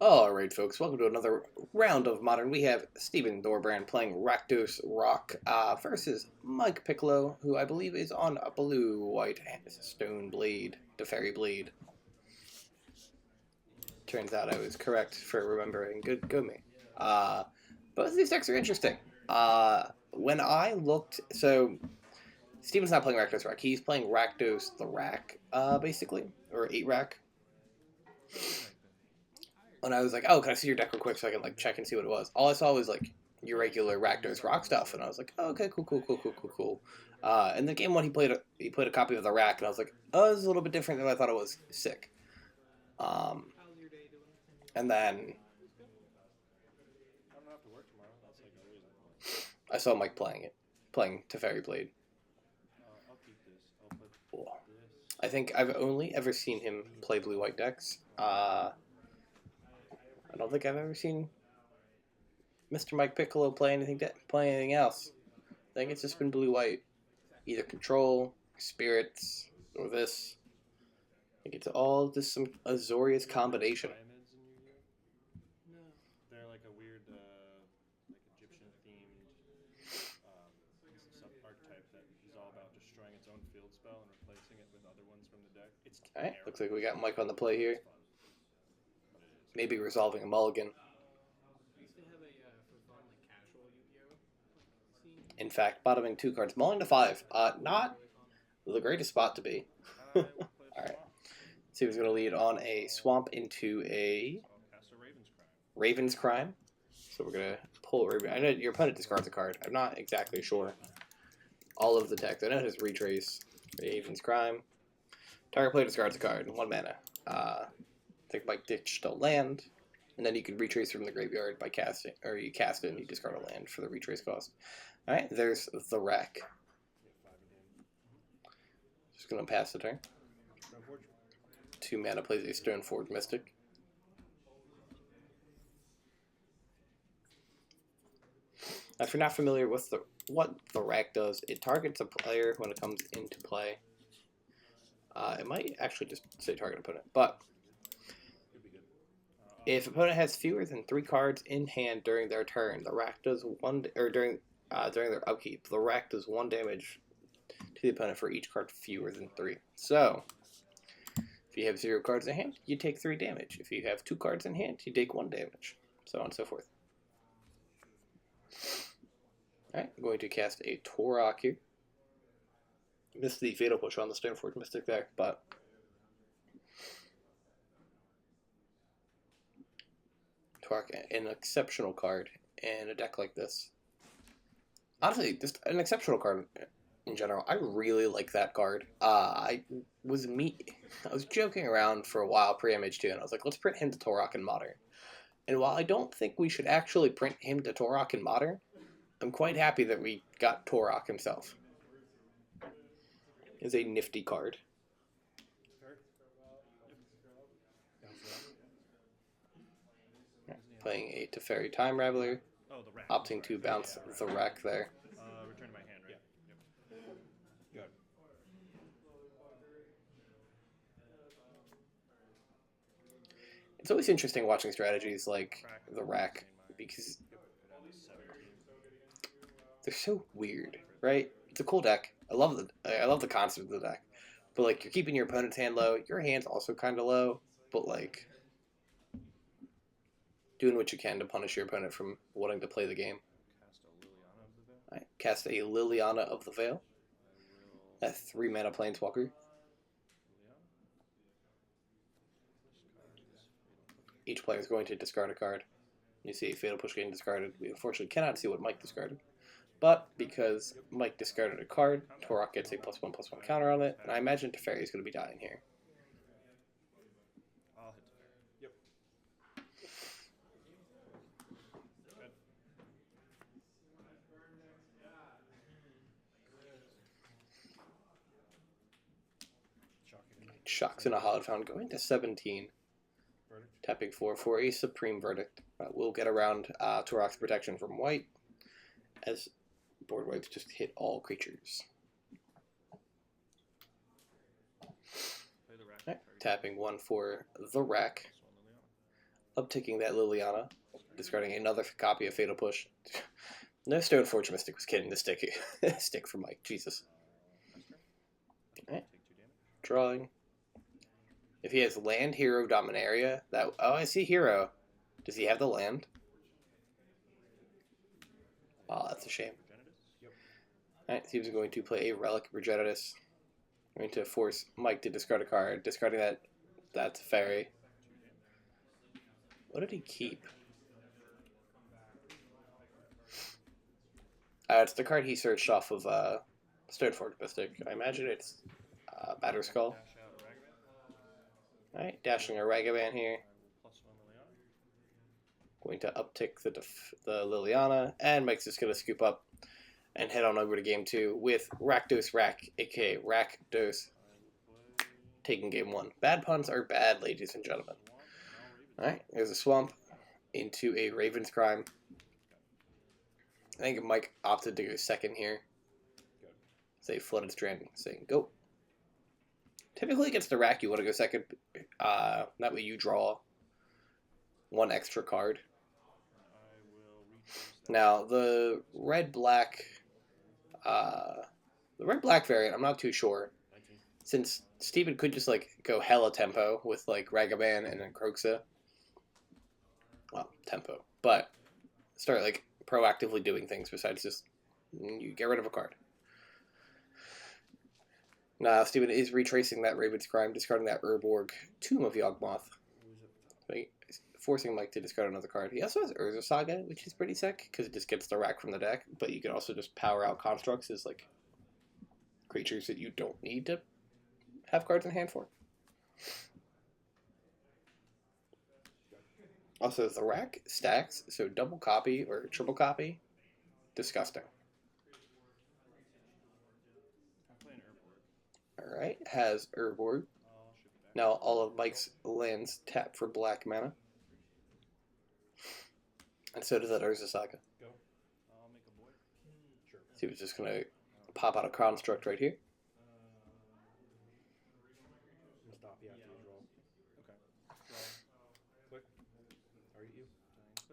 Alright folks, welcome to another round of Modern. We have Steven Dorbrand playing Rakdos Rock versus Mike Piccolo, who I believe is on a blue-white Stoneblade, Fairy Blade. Turns out I was correct for remembering. Good me. Both of these decks are interesting. When I looked, so Steven's not playing Rakdos Rock, he's playing Rakdos the Rack, basically, or 8-Rack. And I was like, oh, can I see your deck real quick so I can like check and see what it was? All I saw was like your regular Rakdos Rock stuff, and I was like, oh, okay, cool. And then game one, he played a copy of the Rack, and I was like, oh, this is a little bit different than I thought it was. Sick. And then I saw Mike playing Teferi Blade. I think I've only ever seen him play blue-white decks. I don't think I've ever seen Mr. Mike Piccolo play anything else. I think it's just been blue-white. Either control, spirits, or this. I think it's all just some Azorius combination. They're like a weird, like Egyptian-themed sub-archetype that is all about destroying its own field spell and replacing it with other ones from the deck. Alright, looks like we got Mike on the play here. Maybe resolving a mulligan. In fact, bottoming 2 cards. Mulling to 5. Not the greatest spot to be. Alright. See who's going to lead on a swamp into a Raven's Crime. So we're going to pull Raven. I know your opponent discards a card. I'm not exactly sure all of the text. I know it has Retrace, Raven's Crime. Target player discards a card. 1 mana. I think Mike ditched a land. And then you can retrace from the graveyard by casting, or you cast it and you discard a land for the retrace cost. Alright, there's the Rack. Just going to pass the turn. 2 mana plays a Stoneforge Mystic. Now, if you're not familiar with what the Rack does, it targets a player when it comes into play. It might actually just say target opponent, but if opponent has fewer than 3 cards in hand during their turn, the Rack does during their upkeep, the Rack does 1 damage to the opponent for each card fewer than 3. So, if you have 0 cards in hand, you take 3 damage. If you have 2 cards in hand, you take 1 damage. So on and so forth. Alright, I'm going to cast a Torok here. Missed the Fatal Push on the Stoneforge Mystic there, but Torok, an exceptional card in a deck like this. Honestly, just an exceptional card in general. I really like that card. I was joking around for a while pre-MH2, and I was like, let's print him to Torok in Modern. And while I don't think we should actually print him to Torok in Modern, I'm quite happy that we got Torok himself. It's a nifty card. Playing a Teferi Time Raveler, opting to bounce the Rack there. Return to my hand, right? Yep. It's always interesting watching strategies like the Rack because they're so weird, right? It's a cool deck. I love the concept of the deck, but like you're keeping your opponent's hand low. Your hand's also kind of low, but like doing what you can to punish your opponent from wanting to play the game. Right, cast a Liliana of the Veil. That 3 mana planeswalker. Each player is going to discard a card. You see Fatal Push getting discarded. We unfortunately cannot see what Mike discarded. But because Mike discarded a card, Torok gets a +1/+1 counter on it, and I imagine Teferi is going to be dying here. I'll hit Teferi. Yep. Shocks in a Hallowed Fountain going to 17. Tapping 4 for a Supreme Verdict. We'll get around Torok's protection from white, as board wipes just hit all creatures. Right, tapping 1 for the Rack. Upticking that Liliana, discarding another copy of Fatal Push. No Stoneforge Mystic was kidding the stick, stick for Mike. Jesus. Alright. Drawing. If he has land, hero, Dominaria, that... Oh, I see hero. Does he have the land? Oh, that's a shame. Alright, he was going to play a Relic Progenitus. Going to force Mike to discard a card. Discarding that, that's a fairy. What did he keep? It's the card he searched off of Stoneforge Mystic. I imagine it's Batterskull. Alright, dashing a Ragavan here. Going to uptick the Liliana, and Mike's just going to scoop up and head on over to game 2 with Rakdos Rak, aka Rakdos, taking game 1. Bad puns are bad, ladies and gentlemen. Alright, there's a swamp into a Raven's Crime. I think Mike opted to go second here. Say Flooded Strand, saying go. Typically against the Rack, you want to go second. That way you draw one extra card. Now, the red-black variant, I'm not too sure. Since Steven could just, like, go hella tempo with, like, Ragavan and then Kroxa. Well, tempo. But start, like, proactively doing things besides just you get rid of a card. Now, Steven is retracing that Raven's Crime, discarding that Urborg, Tomb of Yawgmoth. Forcing Mike to discard another card. He also has Urza Saga, which is pretty sick, because it just gets the rack from the deck, but you can also just power out constructs as, like, creatures that you don't need to have cards in hand for. Also, the rack stacks, so double copy or triple copy, disgusting. Alright, has Urborg. Now all of Mike's lands tap for black mana. And so does that Urza Saga. Go. I'll make a void. Sure. So he was just going to pop out a construct right here. Stop, yeah, draw. Okay. Draw. Click. Are you?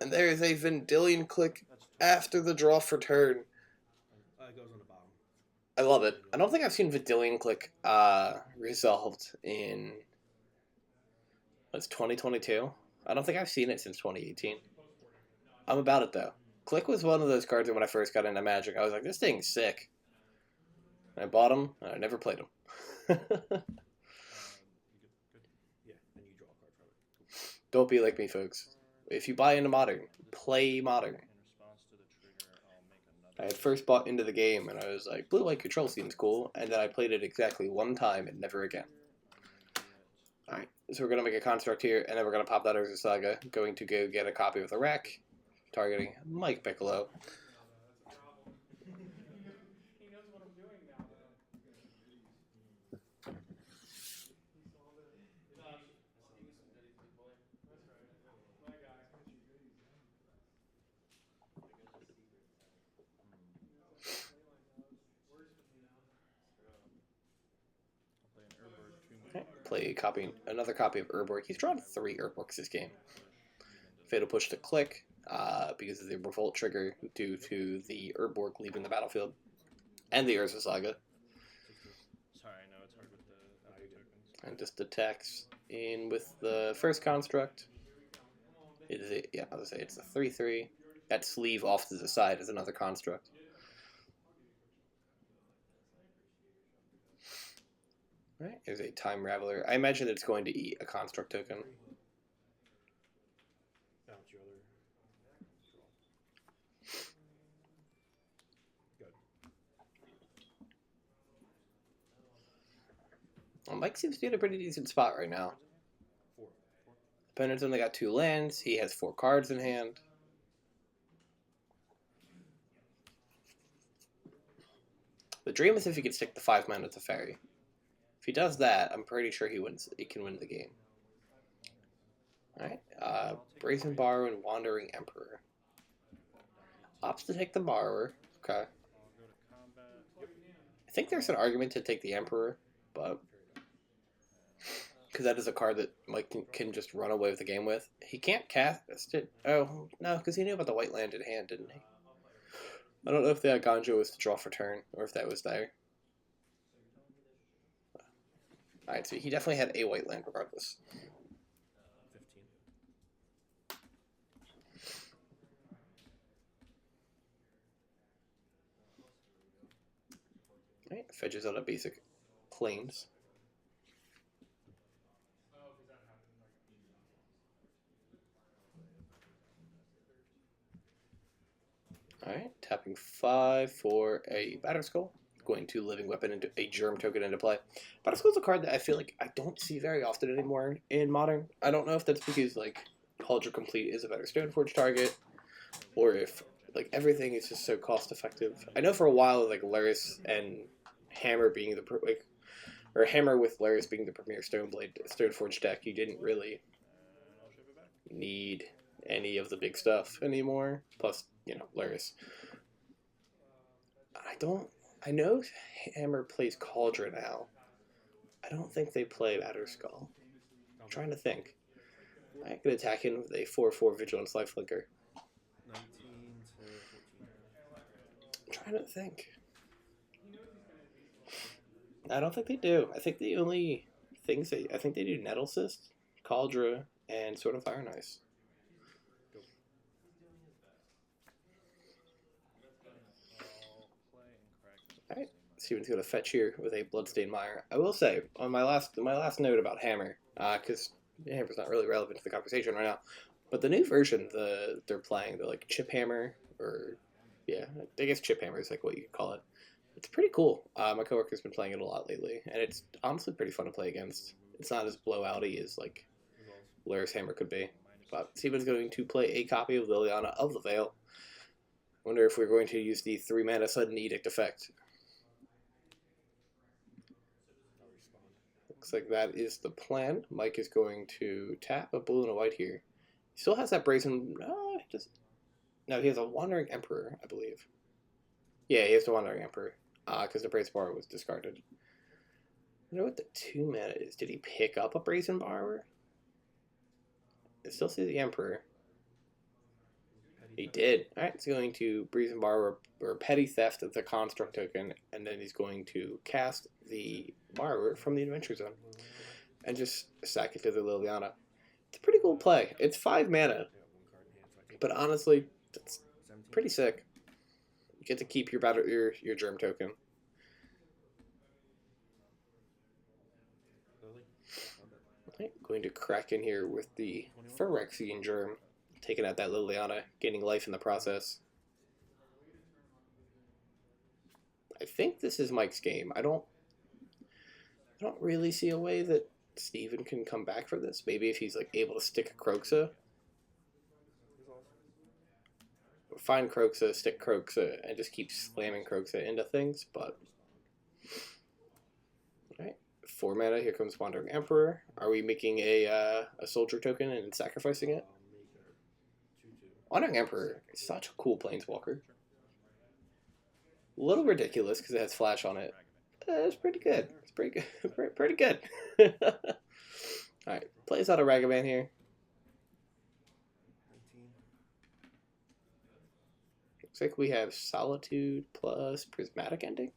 And there is a Vendilion Click after the draw for turn. It goes on the bottom. I love it. I don't think I've seen Vendilion Click resolved in... What's 2022? I don't think I've seen it since 2018. I'm about it, though. Click was one of those cards that when I first got into Magic, I was like, this thing's sick. And I bought him, and I never played him. Yeah, and you draw a card from it. Don't be like me, folks. If you buy into Modern, play Modern. In response to the trigger, I'll make another. I had first bought into the game, and I was like, Blue-White Control seems cool, and then I played it exactly one time and never again. Alright, so we're going to make a construct here, and then we're going to pop that Urza Saga. Going to go get a copy of the rack, targeting Mike Piccolo. Play another copy of Urborg. He's drawn 3 Urborgs this game. Fatal Push to click because of the Revolt trigger due to the Urborg leaving the battlefield. And the Urza Saga. Sorry, I know it's hard with the tokens. And just attacks in with the first construct. It is yeah, I was gonna say it's a 3/3. That sleeve off to the side is another construct. Right, there's a Time Raveler. I imagine it's going to eat a construct token. Bounce your other. Good. Well, Mike seems to be in a pretty decent spot right now. 4. Opponent's only got 2 lands. He has 4 cards in hand. The dream is if he can stick the 5 mana to Fairy. If he does that, I'm pretty sure he can win the game. Alright, Brazen Borrower and Wandering Emperor. Opts to take the Borrower. Okay. I'll go to combat. I think there's an argument to take the Emperor, but... because that is a card that Mike can just run away with the game with. He can't cast it. Oh, no, because he knew about the white land in hand, didn't he? I don't know if that Ganjo was to draw for turn, or if that was there. Alright, so he definitely had a white land regardless. 15. Alright, fetches out a basic plains. Alright, tapping 5 for a Batter Skull. Going to Living Weapon into a Germ token into play. Batter Skull's a card that I feel like I don't see very often anymore in Modern. I don't know if that's because like Cauldron Complete is a better Stoneforge target, or if like everything is just so cost effective. I know for a while like Laris and Hammer being the or Hammer with Laris being the premier Stoneblade Stoneforge deck, you didn't really need any of the big stuff anymore. Plus, you know, Laris. I know Hammer plays Cauldron now. I don't think they play Batter Skull. I'm trying to think. I could attack him with a 4/4 Vigilance Lifelinker. 19 to 14. I'm trying to think. I don't think they do. I think the only things I think they do Nettle Cyst, Cauldron, and Sword of Fire and Ice. Alright, Steven's going to fetch here with a Bloodstained Mire. I will say, on my last note about Hammer, because Hammer's not really relevant to the conversation right now, but the new version they're playing, the like Chip Hammer, or yeah, I guess Chip Hammer is like what you could call it. It's pretty cool. My coworker's been playing it a lot lately, and it's honestly pretty fun to play against. It's not as blowouty as like Laris Hammer could be. But Steven's going to play a copy of Liliana of the Veil. Wonder if we're going to use the 3-mana Sudden Edict effect. Looks like that is the plan. Mike is going to tap a blue and a white here. He still has that Brazen... No, he has a Wandering Emperor, I believe. Yeah, he has the Wandering Emperor. Because the Brazen Borrower was discarded. I wonder what the 2-mana is. Did he pick up a Brazen Borrower? I still see the Emperor. He did. Alright, he's going to Brazen Borrower or Petty Theft of the Construct token, and then he's going to cast the Borrower from the Adventure Zone. And just sack it to the Liliana. It's a pretty cool play. It's 5 mana. But honestly, it's pretty sick. You get to keep your Germ token. Right, going to crack in here with the Phyrexian Germ, taking out that Liliana, gaining life in the process. I think this is Mike's game. I don't really see a way that Steven can come back from this. Maybe if he's like able to stick a Kroxa. Find Kroxa, stick Kroxa, and just keep slamming Kroxa into things, but... Alright, 4 mana, here comes Wandering Emperor. Are we making a soldier token and sacrificing it? Wandering Emperor is such a cool planeswalker. A little ridiculous because it has flash on it. It's pretty good. It's pretty good. Pretty good. Alright, plays out a Ragavan here. Looks like we have Solitude plus Prismatic Ending.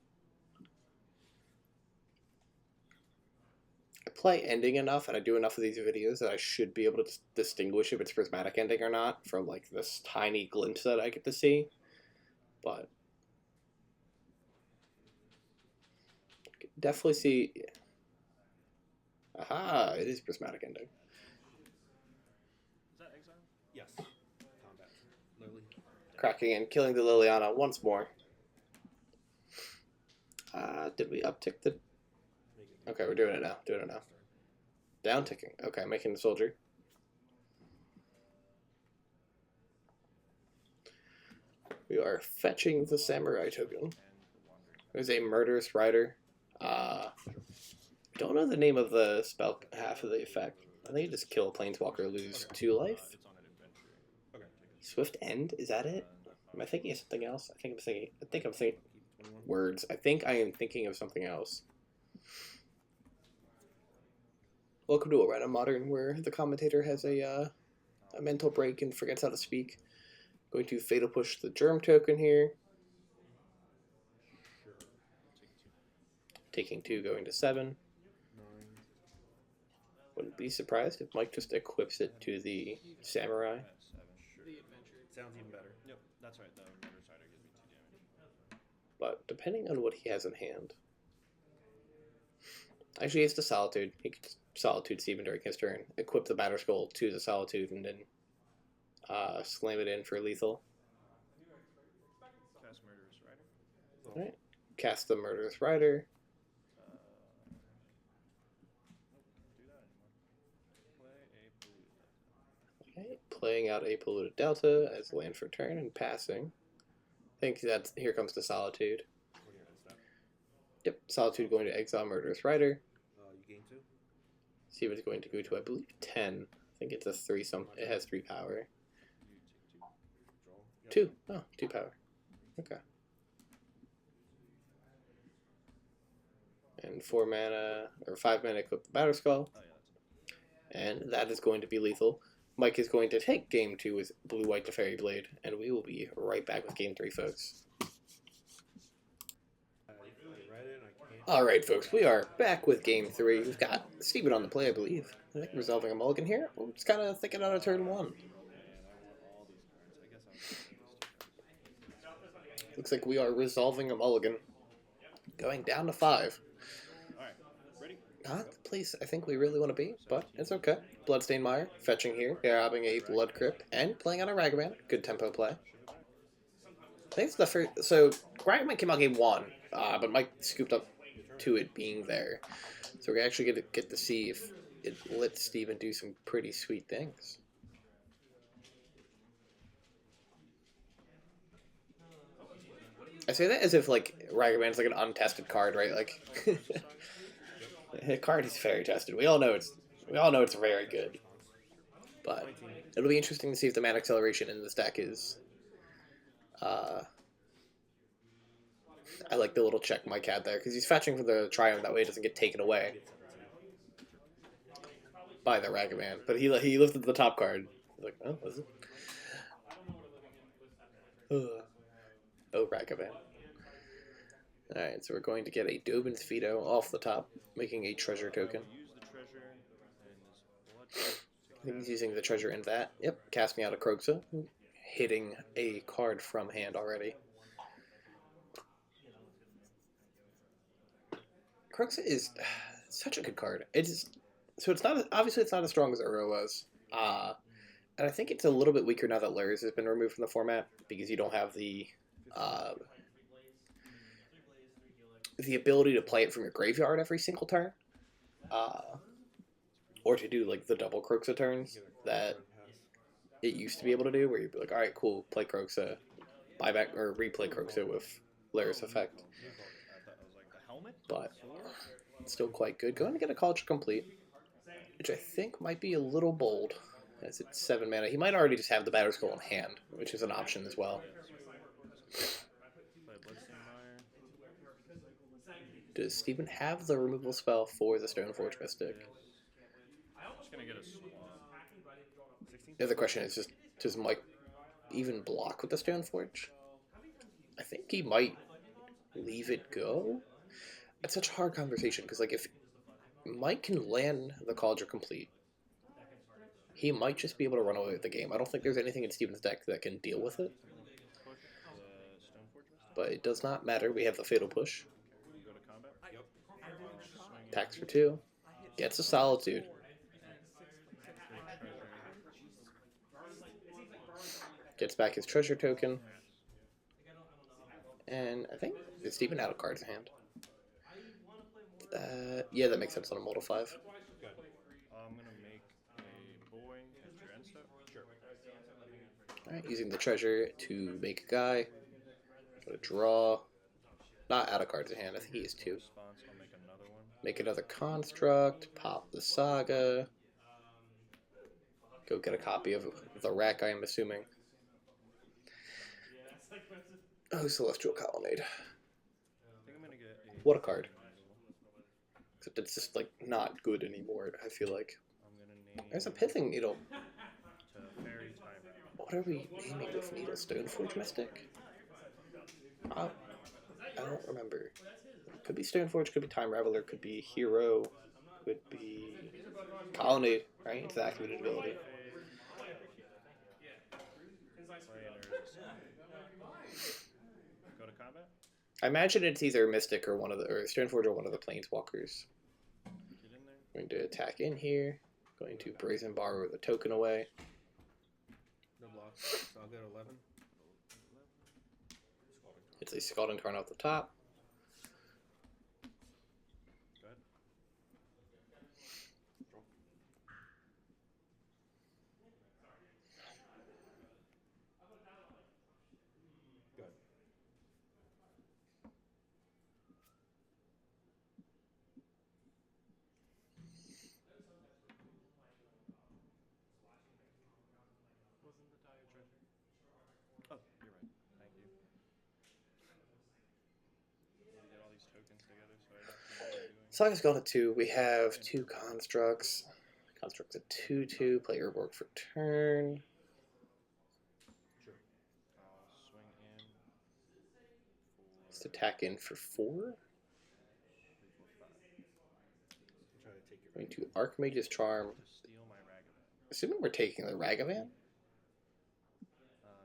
I play Ending enough, and I do enough of these videos that I should be able to distinguish if it's Prismatic Ending or not from like this tiny glimpse that I get to see. But I can definitely see. Aha! It is Prismatic Ending. Is that exile? Yes. Combat. Lily. Cracking and killing the Liliana once more. Did we uptick the... Okay, we're doing it now. Doing it now. Down ticking. Okay, making the soldier. We are fetching the samurai token. There's a murderous rider. Don't know the name of the spell half of the effect. I think you just kill a planeswalker, lose 2 life. Swift End, is that it? Am I thinking of something else? I think I'm thinking words. I think I am thinking of something else. Welcome to a random modern where the commentator has a mental break and forgets how to speak. Going to fatal push the germ token here. Taking 2, going to 7. Wouldn't be surprised if Mike just equips it to the samurai. Sounds even better. Yep, that's right. The murder cider gives me 2 damage. But depending on what he has in hand. Actually, it's the Solitude. He could Solitude Steven during his turn. Equip the Batter Skull to the Solitude and then slam it in for lethal. Cast Murderous Rider. Alright. Cast the Murderous Rider. Do that anymore. Okay. Playing out a Polluted Delta as land for turn and passing. I think that's here comes the Solitude. Yep, Solitude going to exile Murderous Rider. You gain 2? Steven's going to go to, I believe, 10. I think it's a 3 some. It has 3 power. You take 2. 2. Oh, 2 power. Okay. And 4 mana, or 5 mana, equip the Batter Skull. Oh, yeah, And that is going to be lethal. Mike is going to take game 2 with Blue-White Teferi Blade, and we will be right back with game 3, folks. Alright, folks, we are back with game 3. We've got Steven on the play, I believe. I think resolving a mulligan here. We're just kind of thinking out of turn 1. Man, I want all these cards. I guess I'll take these 2 cards. Looks like we are resolving a mulligan. Going down to 5. Alright, ready? Not the place I think we really want to be, but it's okay. Bloodstained Mire, fetching here, grabbing a Blood Crypt, and playing on a Ragavan. Good tempo play. I think it's the first... So, Ragavan came out game 1, but Mike scooped up to it being there. So we're actually going to get to see if it lets Steven do some pretty sweet things. I say that as if, like, Ragavan's like an untested card, right? Like, the card is very tested. We all know it's very good. But it'll be interesting to see if the mana acceleration in this deck is I like the little check Mike had there, because he's fetching for the Triumph, that way it doesn't get taken away by the Ragavan. But he lifted the top card. He's like, oh, was it? Oh, Ragavan. Alright, so we're going to get a Dobin's Fido off the top, making a treasure token. Use the treasure and this blood. I think he's using the treasure in that. Yep, casting out a Kroxa, hitting a card from hand already. Kroxa is such a good card. It's not obviously it's not as strong as Uro was, and I think it's a little bit weaker now that Lurs has been removed from the format because you don't have the ability to play it from your graveyard every single turn, or to do like the double Kroxa turns that it used to be able to do, where you'd be like, all right, cool, play Kroxa, buy back or replay Kroxa with Lurs effect. But it's still quite good. Going to get a Culture Complete, which I think might be a little bold, as it's 7 mana. He might already just have the Batter Skull in hand, which is an option as well. Does Steven have the removal spell for the Stoneforge Mystic? Just gonna get a swamp. The other question is just, does Mike even block with the Stoneforge? I think he might leave it go. It's such a hard conversation, because like if Mike can land the Cauldron Complete, he might just be able to run away with the game. I don't think there's anything in Steven's deck that can deal with it. But it does not matter. We have the Fatal Push. Go to combat. Yep. Attacks for 2. Gets a Solitude. Gets back his treasure token. And I think is Steven out of cards in hand. Yeah, that makes sense on a Mold of 5. I'm gonna make a boy and your end step. Sure. Alright, using the treasure to make a guy. Go to draw. Not out of cards in hand, I think he is 2. Response, I'll make another one. Make another construct, pop the Saga. Go get a copy of the Rack, I am assuming. Oh, Celestial Colonnade. I think I'm gonna get a What a card. Except it's just like not good anymore, I feel like. I'm gonna name There's a pithing needle. to fairy time rabbit. What are we naming with needle? Stoneforge Mystic? I don't remember. Could be Stoneforge, could be Time Raveler, could be Hero, could be Colonnade, right? It's the activated ability. Go to combat. I imagine it's either Mystic or Stoneforge or one of the Planeswalkers. Get in there. Going to attack in here. Going to Brazen Borrow the token away. No block. So I'll go to 11. It's a Scalding Tarn off the top. Go ahead. Go ahead. Wasn't the dire treasure? Oh, you're right. Thank you. Need to get all these tokens together so I know what I'm doing. Saga's gone at 2. We have 2 constructs. Construct's a 2/2. Play your work for turn. Sure. I'll swing in for Just attack in for 4. 3, 4, 5. I'll try to take your Going to Archmage's Charm. to steal my Ragavan. Assuming we're taking the Ragavan.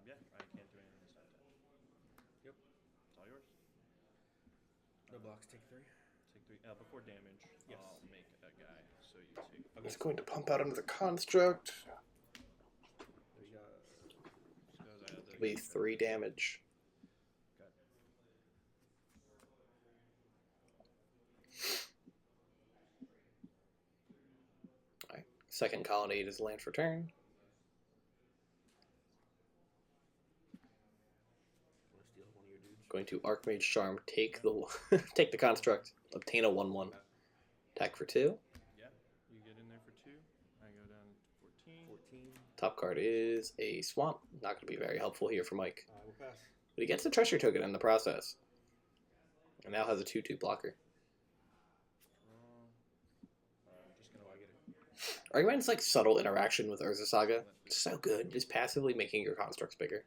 Yeah, I can't do anything this time. Yep. It's all yours. No blocks, take 3. Take 3. Before damage, Yes. I'll make a guy. So you take. He's going to pump out another construct. There you go. Because I had the. It'll be 3 damage. Got Alright. Second Colonnade is land for turn. Want to steal one of your dudes? Going to Archmage Charm, take the take the construct, obtain a 1/1. Attack for 2. Yeah, you get in there for 2. I go down to 14. 14. Top card is a Swamp. Not going to be very helpful here for Mike. I will pass. But he gets a treasure token in the process. And now has a 2/2 blocker. I'm just gonna I get it. Argument's like subtle interaction with Urza Saga. It's so good. Just passively making your constructs bigger.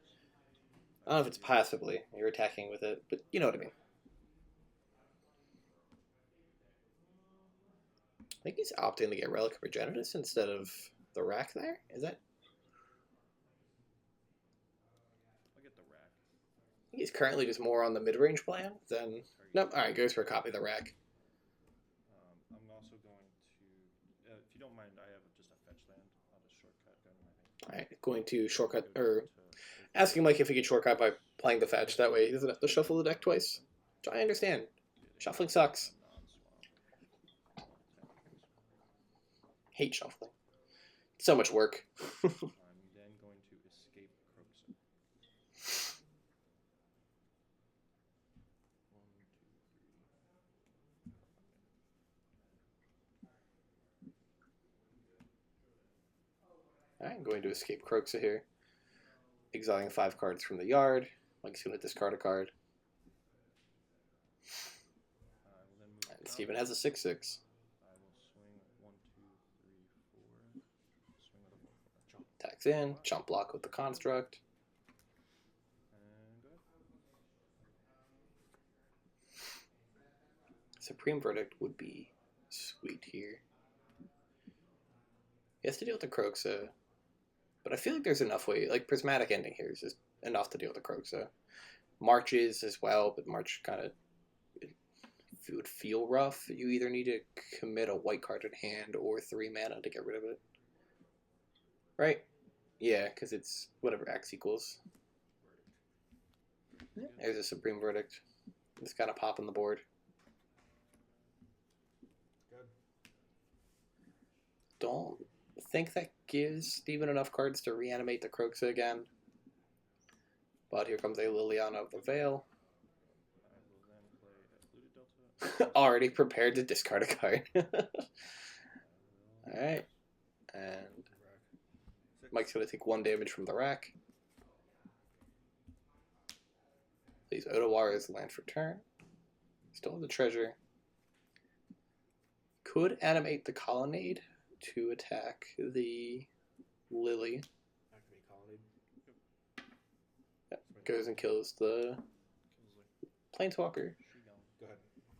I don't know if it's passively. You're attacking with it, but you know what I mean. I think he's opting to get Relic of Progenitus instead of the rack there. Is that? I'll get the rack. I think he's currently just more on the mid-range plan than... Nope, alright, goes for a copy of the rack. I'm also going to. If you don't mind, I have just a fetch land. I'll just shortcut. Go to my hand. Alright, going to shortcut, Go or to- asking Mike if he could shortcut by playing the fetch. That way he doesn't have to shuffle the deck twice. Which I understand. Shuffling sucks. Non-swamp. Hate shuffling. So much work. I'm then going to escape Croxa. 1, 2, 3. Alright, I'm going to escape Croxa here. Exiling 5 cards from the yard. Mike's going to discard a card. I will then move. And to Steven combat. has a 6/6. I will swing 1, 2, 3, 4. Swing with a 4, 4. Chomp. Attacks in. Chomp block with the construct. And go ahead. Supreme Verdict would be sweet here. He has to deal with the Croxa. But I feel like there's enough way. Like, Prismatic Ending here is just enough to deal with the Croxa. Marches as well, but March kind of would feel rough. You either need to commit a white card in hand or 3 mana to get rid of it. Right? Yeah, because it's whatever X equals. Yeah, there's a Supreme Verdict. Just kind of pop on the board. Good. Don't think that gives Steven enough cards to reanimate the Croxa again. But here comes a Liliana of the Veil. I will then play a Fluted Delta. Already prepared to discard a card. Alright. And Rack. 6. Mike's going to take 1 damage from the rack. Plays Otawara's land for turn. Still have the treasure. Could animate the colonnade to attack the Lily. Activate colonnade. Yep. Goes and kills the Planeswalker. Go ahead.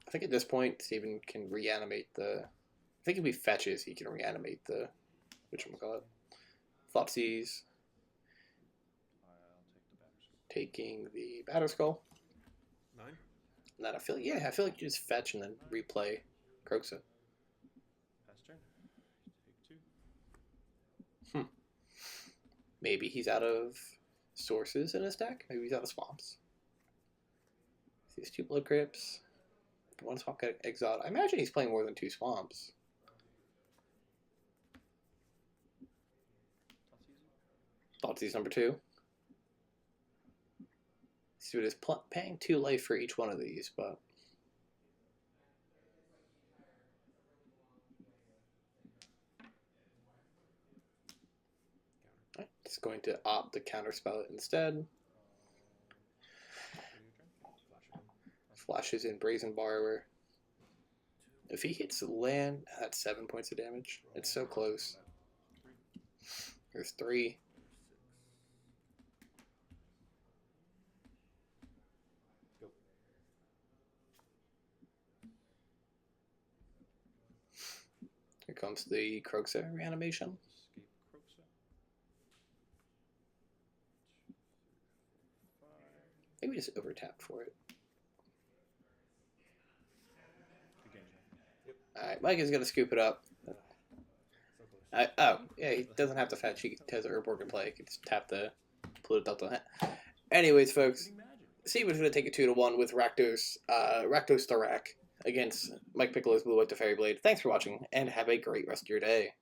I think at this point, Steven can reanimate the... I think if he fetches, he can reanimate the... whatchamacallit? Thoughtseize. Taking the Batterskull. 9. And then I feel like you just fetch and then replay Kroxa. Pass turn. Take 2. Maybe he's out of sources in his deck. Maybe he's out of swamps. These 2 Blood Crypts. 1 swamp got exiled. I imagine he's playing more than 2 swamps. Thoughtseize number 2. So it is paying 2 life for each one of these, but it's going to opt to counterspell it instead. Flashes in Brazen Borrower. If he hits land, that's 7 points of damage. It's so close. There's 3. Here comes the Kroxa reanimation. Escape Kroxa. 5. I think we just overtap for it. Good game, Jack. Alright, Mike is going to scoop it up. So close. Oh, yeah, he doesn't have to fetch. He has an Urborg in play. He can just tap the Pluto Delta. Anyways, folks, Steven's going to take a 2-1 with Rakdos Thorak against Mike Piccolo's Blue White Fairy Blade. Thanks for watching, and have a great rest of your day.